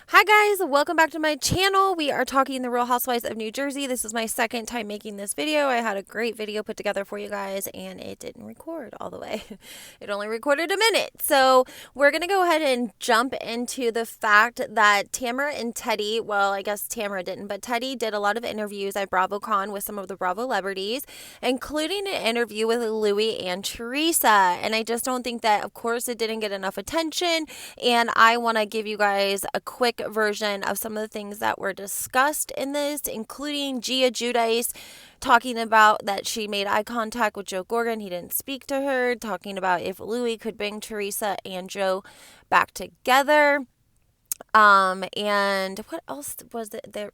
Hi guys, welcome back to my channel. We are talking the Real Housewives of New Jersey. This is my second time making this video. I had a great video put together for you guys and it didn't record all the way. It only recorded a minute. So we're going to go ahead and jump into the fact that Tamara and Teddy, well, I guess Tamara didn't, but Teddy did a lot of interviews at Bravocon with some of the Bravo celebrities, including an interview with Louis and Teresa. And I just don't think that, of course, it didn't get enough attention. And I want to give you guys a quick version of some of the things that were discussed in this, including Gia Giudice talking about that she made eye contact with Joe Gorga. He didn't speak to her, talking about if Louis could bring Teresa and Joe back together. And what else was it there?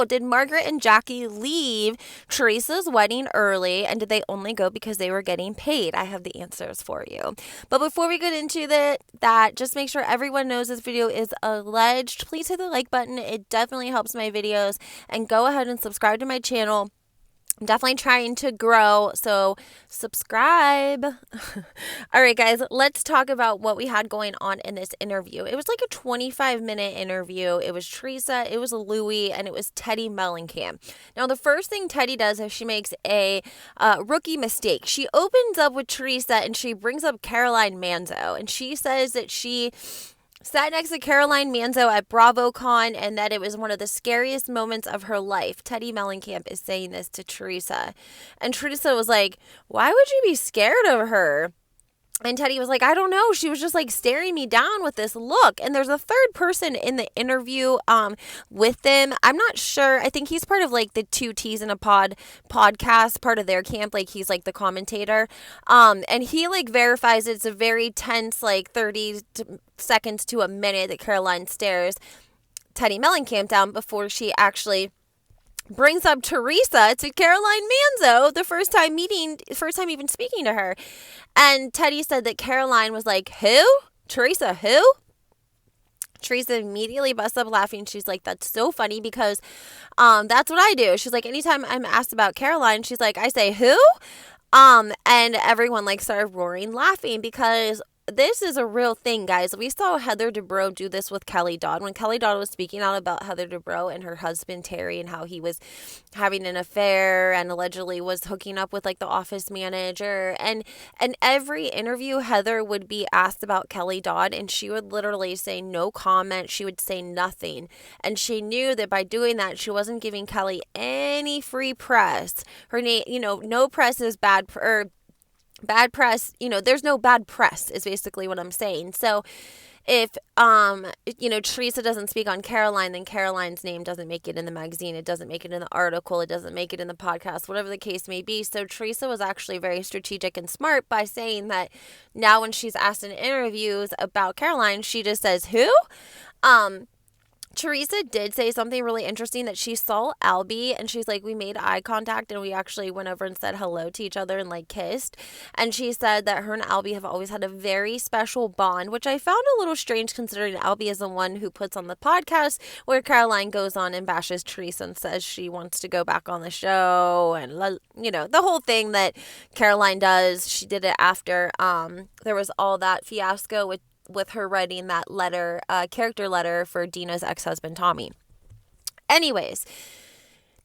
Did Marg&Jackie leave Teresa's wedding early, and did they only go because they were getting paid? I have the answers for you. But before we get into that, just make sure everyone knows this video is alleged. Please hit the like button. It definitely helps my videos, and go ahead and subscribe to my channel. I'm definitely trying to grow, so subscribe. All right, guys, let's talk about what we had going on in this interview. It was like a 25-minute interview. It was Teresa, it was Louis, and it was Teddy Mellencamp. Now, the first thing Teddy does is she makes a rookie mistake. She opens up with Teresa, and she brings up Caroline Manzo, and she says that she sat next to Caroline Manzo at Bravocon and that it was one of the scariest moments of her life. Teddy Mellencamp is saying this to Teresa. And Teresa was like, why would you be scared of her? And Teddy was like, I don't know. She was just like staring me down with this look. And there's a third person in the interview with them. I'm not sure. I think he's part of like the Two T's in a podcast, part of their camp. Like he's like the commentator. And he like verifies it's a very tense, like 30 seconds to a minute that Caroline stares Teddy Mellencamp down before she actually brings up Teresa to Caroline Manzo the first time even speaking to her. And Teddy said that Caroline was like, who? Teresa, who? Teresa immediately busts up laughing. She's like, that's so funny because that's what I do. She's like, anytime I'm asked about Caroline, she's like, I say, who? And everyone like started roaring laughing because this is a real thing, guys. We saw Heather Dubrow do this with Kelly Dodd. When Kelly Dodd was speaking out about Heather Dubrow and her husband, Terry, and how he was having an affair and allegedly was hooking up with, like, the office manager. And every interview, Heather would be asked about Kelly Dodd, and she would literally say no comment. She would say nothing. And she knew that by doing that, she wasn't giving Kelly any free press. Her name, no press is bad bad press, there's no bad press is basically what I'm saying. So if, Teresa doesn't speak on Caroline, then Caroline's name doesn't make it in the magazine. It doesn't make it in the article. It doesn't make it in the podcast, whatever the case may be. So Teresa was actually very strategic and smart by saying that now when she's asked in interviews about Caroline, she just says, who? Teresa did say something really interesting that she saw Albie and she's like, we made eye contact and we actually went over and said hello to each other and like kissed. And she said that her and Albie have always had a very special bond, which I found a little strange considering Albie is the one who puts on the podcast where Caroline goes on and bashes Teresa and says she wants to go back on the show. And, the whole thing that Caroline does, she did it after there was all that fiasco with her writing that letter, character letter for Dina's ex-husband, Tommy. Anyways,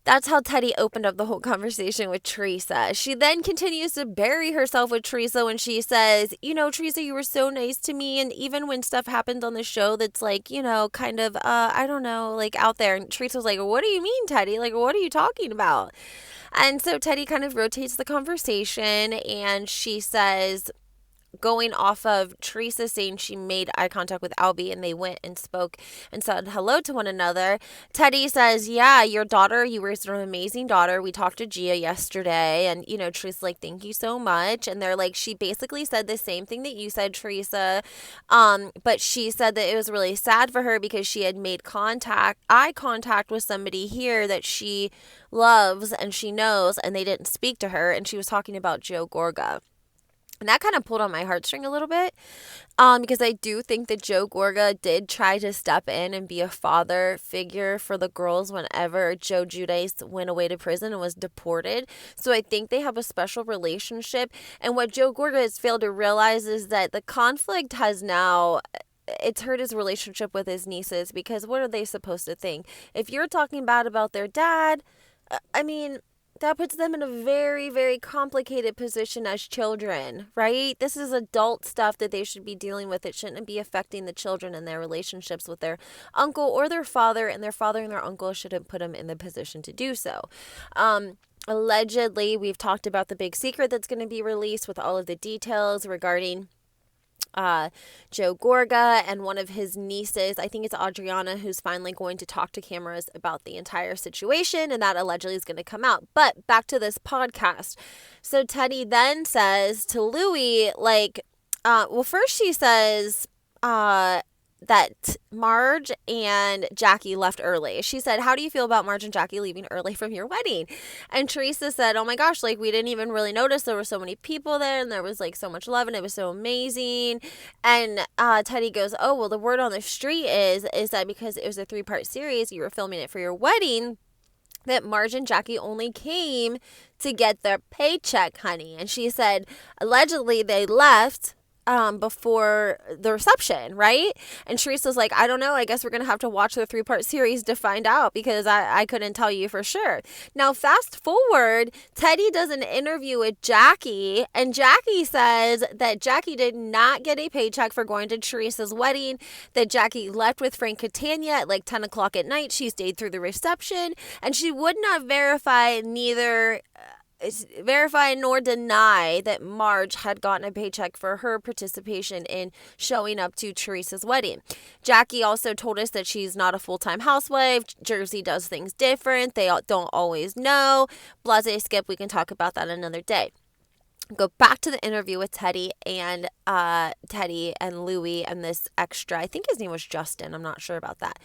that's how Teddy opened up the whole conversation with Teresa. She then continues to bury herself with Teresa when she says, Teresa, you were so nice to me. And even when stuff happens on the show that's like, kind of, I don't know, like out there. And Teresa's like, what do you mean, Teddy? Like, what are you talking about? And so Teddy kind of rotates the conversation and she says, going off of Teresa saying she made eye contact with Albie and they went and spoke and said hello to one another. Teddy says, yeah, your daughter, you raised an amazing daughter. We talked to Gia yesterday and, Teresa's like, thank you so much. And they're like, she basically said the same thing that you said, Teresa. But she said that it was really sad for her because she had made eye contact with somebody here that she loves and she knows and they didn't speak to her. And she was talking about Joe Gorga. And that kind of pulled on my heartstring a little bit because I do think that Joe Gorga did try to step in and be a father figure for the girls whenever Joe Giudice went away to prison and was deported. So I think they have a special relationship. And what Joe Gorga has failed to realize is that the conflict has now it's hurt his relationship with his nieces, because what are they supposed to think? If you're talking bad about their dad, I mean, that puts them in a very, very complicated position as children, right? This is adult stuff that they should be dealing with. It shouldn't be affecting the children and their relationships with their uncle or their father, and their father and their uncle shouldn't put them in the position to do so. Allegedly, we've talked about the big secret that's going to be released with all of the details regarding Joe Gorga and one of his nieces. I think it's Adriana, who's finally going to talk to cameras about the entire situation, and that allegedly is going to come out. But back to this podcast. So Teddy then says to Louis, like, well, first she says, that Marg and Jackie left early. She said, how do you feel about Marg and Jackie leaving early from your wedding? And Teresa said, oh my gosh, like, we didn't even really notice there were so many people there, and there was like so much love, and it was so amazing. And Teddy goes, oh, well, the word on the street is that because it was a 3-part series, you were filming it for your wedding, that Marg and Jackie only came to get their paycheck, honey. And she said, allegedly they left before the reception, right? And Teresa's like, I don't know. I guess we're going to have to watch the 3-part series to find out, because I couldn't tell you for sure. Now, fast forward, Teddy does an interview with Jackie, and Jackie says that Jackie did not get a paycheck for going to Teresa's wedding, that Jackie left with Frank Catania at like 10 o'clock at night. She stayed through the reception, and she would not verify nor deny that Marg had gotten a paycheck for her participation in showing up to Teresa's wedding. Jackie also told us that she's not a full-time housewife. Jersey does things different. They don't always know. Blase skip. We can talk about that another day. Go back to the interview with Teddy and Louis and this extra. I think his name was Justin. I'm not sure about that.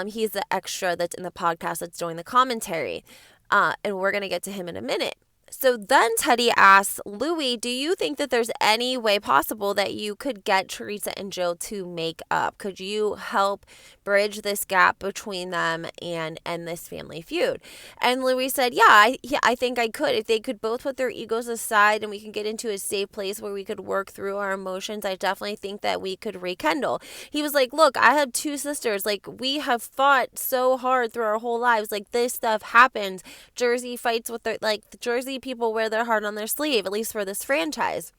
He's the extra that's in the podcast that's doing the commentary. And we're going to get to him in a minute. So then Teddy asks Louis, do you think that there's any way possible that you could get Teresa and Joe to make up? Could you help bridge this gap between them and end this family feud? And Louis said, I think I could. If they could both put their egos aside and we can get into a safe place where we could work through our emotions, I definitely think that we could rekindle. He was like, look, I have 2 sisters. Like, we have fought so hard through our whole lives. Like, this stuff happens. Jersey fights with the Jersey people wear their heart on their sleeve, at least for this franchise.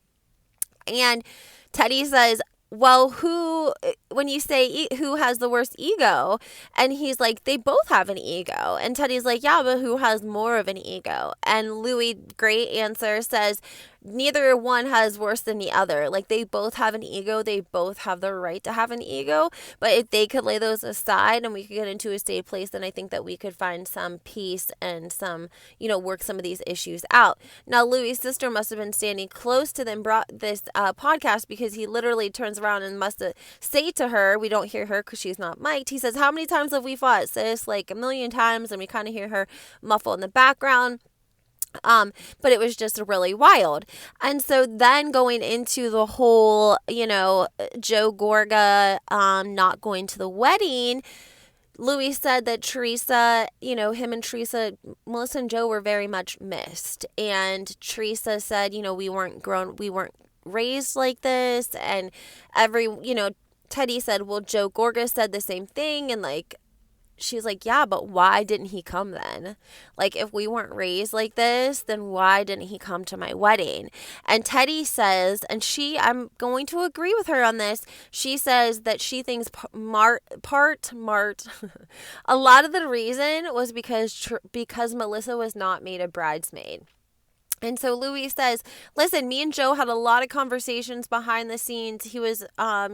And Teddy says, well, when you say who has the worst ego? And he's like, they both have an ego. And Teddy's like, yeah, but who has more of an ego? And Louis, great answer, says, neither one has worse than the other. Like, they both have an ego. They both have the right to have an ego. But if they could lay those aside and we could get into a safe place, then I think that we could find some peace and some, work some of these issues out. Now, Louis' sister must have been standing close to them, brought this podcast, because he literally turns around and must say to her, we don't hear her because she's not mic'd. He says, how many times have we fought, sis? Like, a million times. And we kind of hear her muffle in the background. But it was just really wild. And so then going into the whole, Joe Gorga, not going to the wedding, Louis said that Teresa, him and Teresa, Melissa and Joe were very much missed. And Teresa said, we weren't raised like this. And Teddy said, well, Joe Gorga said the same thing. And she's like, yeah, but why didn't he come then? Like, if we weren't raised like this, then why didn't he come to my wedding? And Teddy says, and I'm going to agree with her on this. She says that she thinks a lot of the reason was because Melissa was not made a bridesmaid. And so Louis says, listen, me and Joe had a lot of conversations behind the scenes. He was, a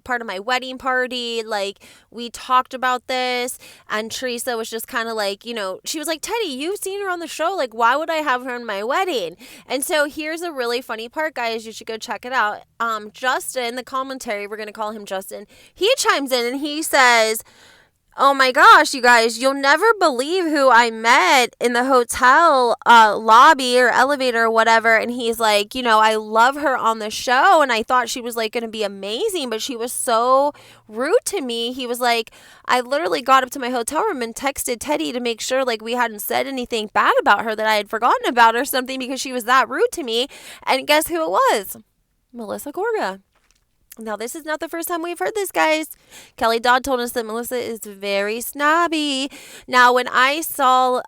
part of my wedding party. Like, we talked about this. And Teresa was just kind of like, she was like, Teddy, you've seen her on the show. Like, why would I have her in my wedding? And so here's a really funny part, guys. You should go check it out. Justin, the commentary, we're going to call him Justin. He chimes in and he says, oh my gosh, you guys, you'll never believe who I met in the hotel lobby or elevator or whatever. And he's like, I love her on the show. And I thought she was like going to be amazing, but she was so rude to me. He was like, I literally got up to my hotel room and texted Teddy to make sure like we hadn't said anything bad about her that I had forgotten about or something, because she was that rude to me. And guess who it was? Melissa Gorga. Now, this is not the first time we've heard this, guys. Kelly Dodd told us that Melissa is very snobby. Now, when I saw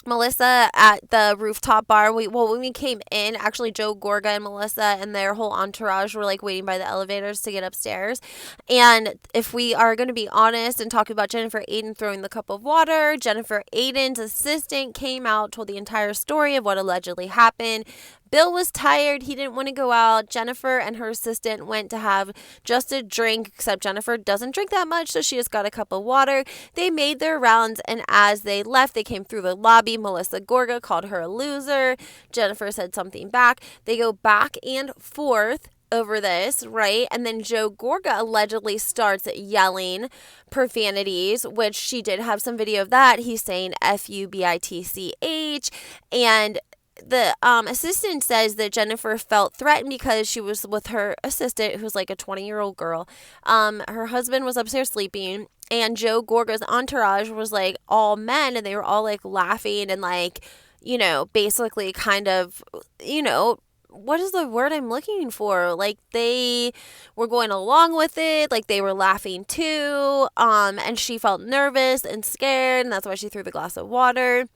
Melissa at the rooftop bar, when we came in, actually Joe Gorga and Melissa and their whole entourage were like waiting by the elevators to get upstairs. And if we are going to be honest and talk about Jennifer Aiden throwing the cup of water, Jennifer Aiden's assistant came out, told the entire story of what allegedly happened. Bill was tired. He didn't want to go out. Jennifer and her assistant went to have just a drink, except Jennifer doesn't drink that much, so she just got a cup of water. They made their rounds, and as they left, they came through the lobby. Melissa Gorga called her a loser. Jennifer said something back. They go back and forth over this, right? And then Joe Gorga allegedly starts yelling profanities, which she did have some video of that. He's saying F-U-B-I-T-C-H, and the assistant says that Jennifer felt threatened because she was with her assistant, who's like a 20-year-old girl. Her husband was upstairs sleeping, and Joe Gorga's entourage was like all men, and they were all like laughing and like, basically kind of, what is the word I'm looking for? Like, they were going along with it, like they were laughing too, and she felt nervous and scared, and that's why she threw the glass of water.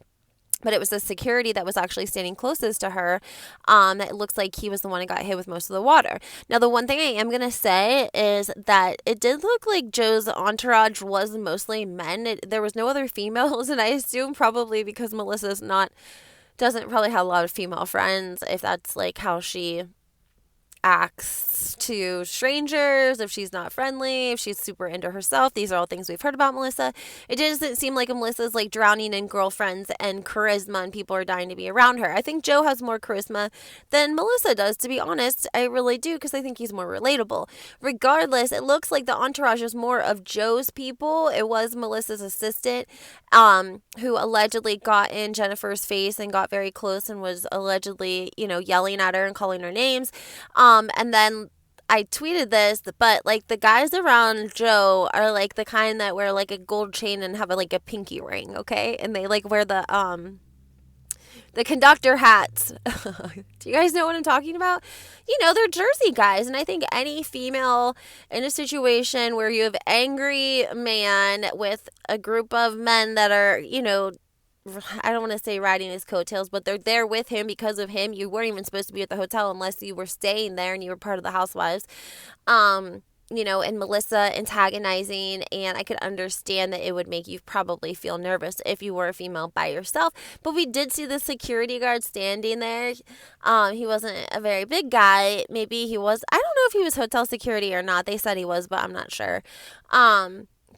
But it was the security that was actually standing closest to her. It looks like he was the one that got hit with most of the water. Now, the one thing I am going to say is that it did look like Joe's entourage was mostly men. There was no other females, and I assume probably because Melissa's doesn't probably have a lot of female friends, if that's like how she acts to strangers, if she's not friendly, if she's super into herself. These are all things we've heard about Melissa. It doesn't seem like Melissa's like drowning in girlfriends and charisma and people are dying to be around her. I think Joe has more charisma than Melissa does, to be honest. I really do, because I think he's more relatable. Regardless, it looks like the entourage is more of Joe's people. It was Melissa's assistant, who allegedly got in Jennifer's face and got very close and was allegedly, yelling at her and calling her names. And then I tweeted this, but like the guys around Joe are like the kind that wear like a gold chain and have like a pinky ring, okay? And they like wear the conductor hats. Do you guys know what I'm talking about? They're Jersey guys. And I think any female in a situation where you have angry man with a group of men that are, I don't want to say riding his coattails, but they're there with him because of him. You weren't even supposed to be at the hotel unless you were staying there and you were part of the housewives. And Melissa antagonizing, and I could understand that it would make you probably feel nervous if you were a female by yourself. But we did see the security guard standing there. He wasn't a very big guy. Maybe he was. I don't know if he was hotel security or not. They said he was, but I'm not sure.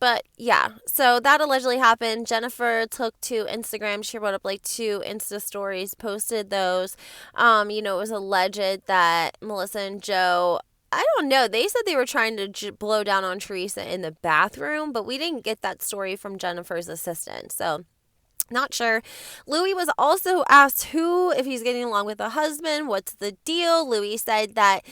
But yeah, so that allegedly happened. Jennifer took to Instagram. She wrote up like 2 Insta stories, posted those. It was alleged that Melissa and Joe, I don't know, they said they were trying to blow down on Teresa in the bathroom, but we didn't get that story from Jennifer's assistant. So not sure. Louis was also asked if he's getting along with the husband. What's the deal? Louis said that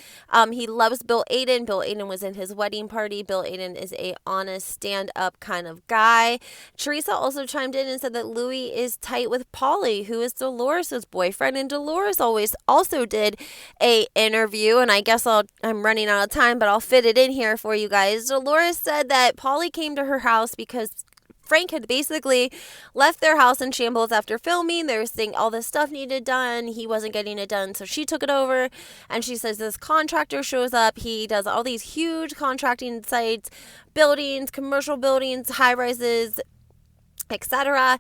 he loves Bill Aiden. Bill Aiden was in his wedding party. Bill Aiden is a honest, stand-up kind of guy. Teresa also chimed in and said that Louis is tight with Pauly, who is Dolores' boyfriend. And Dolores also did a interview, and I guess I'm running out of time, but I'll fit it in here for you guys. Dolores said that Pauly came to her house because Frank had basically left their house in shambles after filming. They were saying all this stuff needed done. He wasn't getting it done, so she took it over. And she says this contractor shows up. He does all these huge contracting sites, buildings, commercial buildings, high-rises, etc.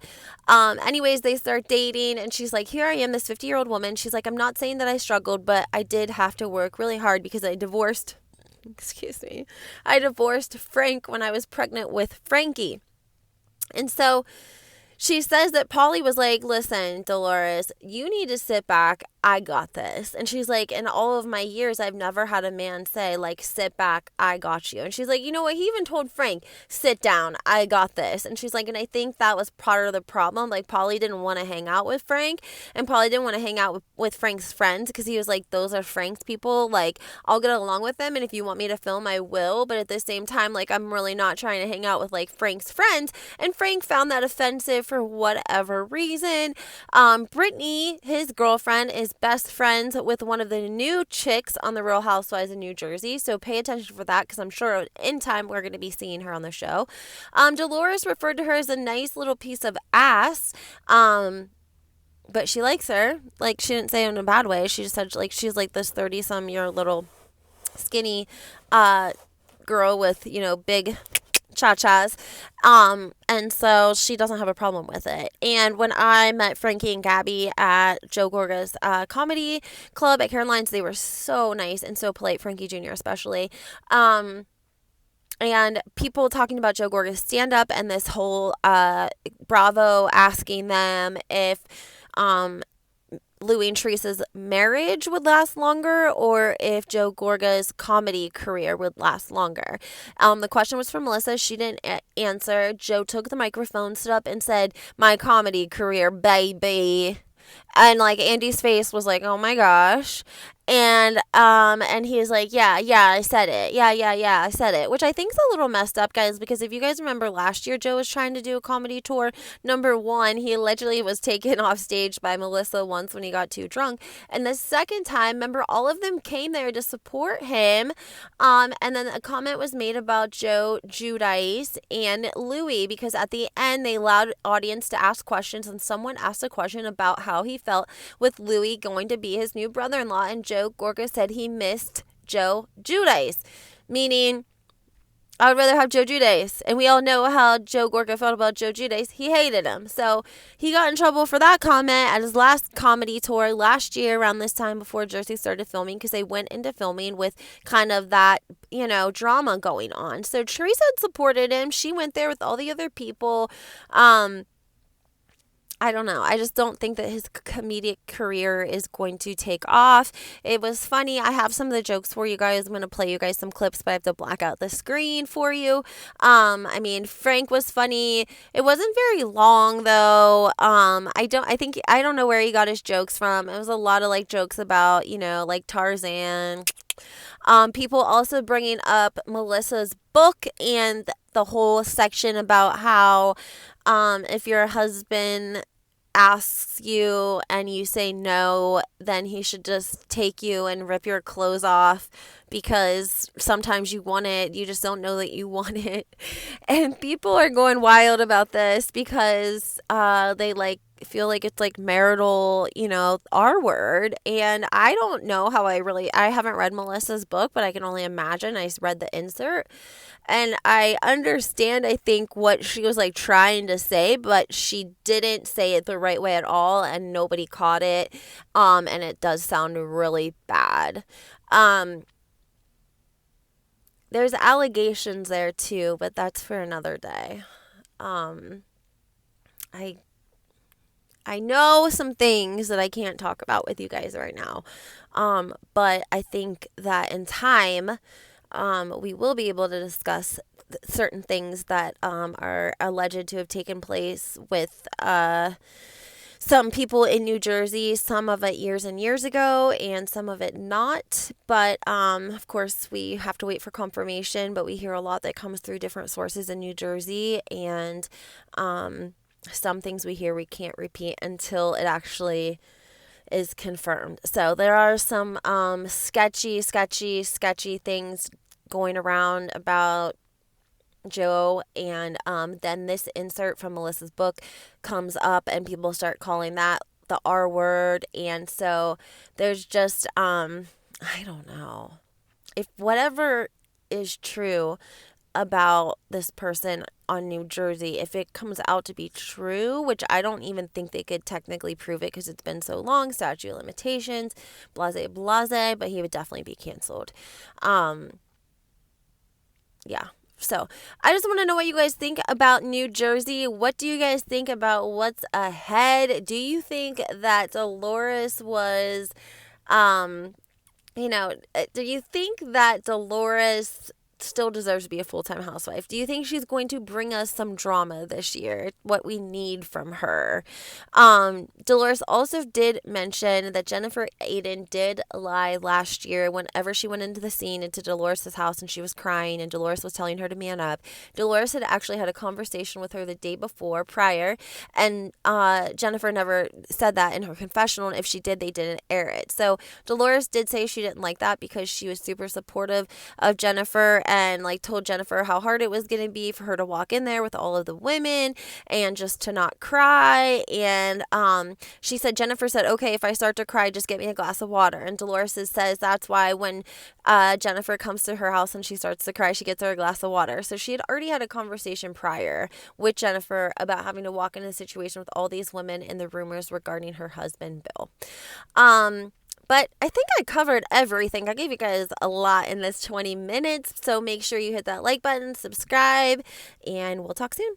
Anyways, they start dating, and she's like, here I am, this 50-year-old woman. She's like, I'm not saying that I struggled, but I did have to work really hard because I divorced Frank when I was pregnant with Frankie. And so she says that Pauly was like, listen, Dolores, you need to sit back. I got this. And she's like, in all of my years, I've never had a man say, like, sit back, I got you. And she's like, you know what? He even told Frank, sit down, I got this. And she's like, and I think that was part of the problem. Like, Pauly didn't want to hang out with Frank, and Pauly didn't want to hang out with Frank's friends because he was like, those are Frank's people. Like, I'll get along with them, and if you want me to film, I will. But at the same time, like, I'm really not trying to hang out with, like, Frank's friends. And Frank found that offensive for whatever reason. Brittany, his girlfriend, is is best friends with one of the new chicks on the Real Housewives of New Jersey. So pay attention for that because I'm sure in time we're going to be seeing her on the show. Dolores referred to her as a nice little piece of ass. But she likes her. Like, she didn't say it in a bad way. She just said, like, she's like this 30-some-year little skinny girl with, big cha-chas. And so she doesn't have a problem with it. And when I met Frankie and Gabby at Joe Gorga's comedy club at Caroline's, they were so nice and so polite, Frankie Jr. especially. And people talking about Joe Gorga's stand-up and this whole Bravo asking them if Louis and Teresa's marriage would last longer or if Joe Gorga's comedy career would last longer. The question was from Melissa. She didn't answer. Joe took the microphone, stood up, and said, "My comedy career, baby." And like Andy's face was like, "Oh my gosh." And he was like, yeah, I said it. Yeah, I said it. Which I think is a little messed up, guys, because if you guys remember last year, Joe was trying to do a comedy tour. Number one, he allegedly was taken off stage by Melissa once when he got too drunk. And the second time, remember, all of them came there to support him. And then a comment was made about Joe Giudice and Louis, because at the end, they allowed audience to ask questions, and someone asked a question about how he felt with Louis going to be his new brother-in-law, and Joe Gorga said he missed Joe Giudice, meaning I would rather have Joe Giudice. And we all know how Joe Gorga felt about Joe Giudice. He hated him. So he got in trouble for that comment at his last comedy tour last year around this time before Jersey started filming, because they went into filming with kind of that, drama going on. So Teresa had supported him. She went there with all the other people. I don't know. I just don't think that his comedic career is going to take off. It was funny. I have some of the jokes for you guys. I'm going to play you guys some clips, but I have to black out the screen for you. Frank was funny. It wasn't very long though. I don't know where he got his jokes from. It was a lot of like jokes about, like Tarzan. People also bringing up Melissa's book and the whole section about how, if your husband asks you and you say no, then he should just take you and rip your clothes off, because sometimes you want it, you just don't know that you want it. And people are going wild about this because they feel like it's like marital, R word. And I don't know how I haven't read Melissa's book, but I can only imagine. I read the insert and I understand, I think, what she was like trying to say, but she didn't say it the right way at all, and nobody caught it. And it does sound really bad. There's allegations there too, but that's for another day. I know some things that I can't talk about with you guys right now. But I think that in time, we will be able to discuss certain things that are alleged to have taken place with some people in New Jersey, some of it years and years ago, and some of it not. But of course, we have to wait for confirmation, but we hear a lot that comes through different sources in New Jersey, and some things we hear we can't repeat until it actually is confirmed. So there are some sketchy things going around about Joe, and then this insert from Melissa's book comes up and people start calling that the R word. And so there's just I don't know if whatever is true about this person on New Jersey, if it comes out to be true, which I don't even think they could technically prove it because it's been so long, statute of limitations, blase, but he would definitely be canceled. Yeah. So I just want to know what you guys think about New Jersey. What do you guys think about what's ahead? Do you think that Dolores was, do you think that Dolores still deserves to be a full-time housewife. Do you think she's going to bring us some drama this year? What we need from her. Dolores also did mention that Jennifer Aiden did lie last year whenever she went into the scene into Dolores' house and she was crying and Dolores was telling her to man up. Dolores had actually had a conversation with her the day before prior, and Jennifer never said that in her confessional, and if she did, they didn't air it. So Dolores did say she didn't like that because she was super supportive of Jennifer and like told Jennifer how hard it was going to be for her to walk in there with all of the women and just to not cry. And she said, Jennifer said, okay, if I start to cry, just get me a glass of water. And Dolores says that's why when Jennifer comes to her house and she starts to cry, she gets her a glass of water. So she had already had a conversation prior with Jennifer about having to walk in a situation with all these women and the rumors regarding her husband, Bill. But I think I covered everything. I gave you guys a lot in this 20 minutes. So make sure you hit that like button, subscribe, and we'll talk soon.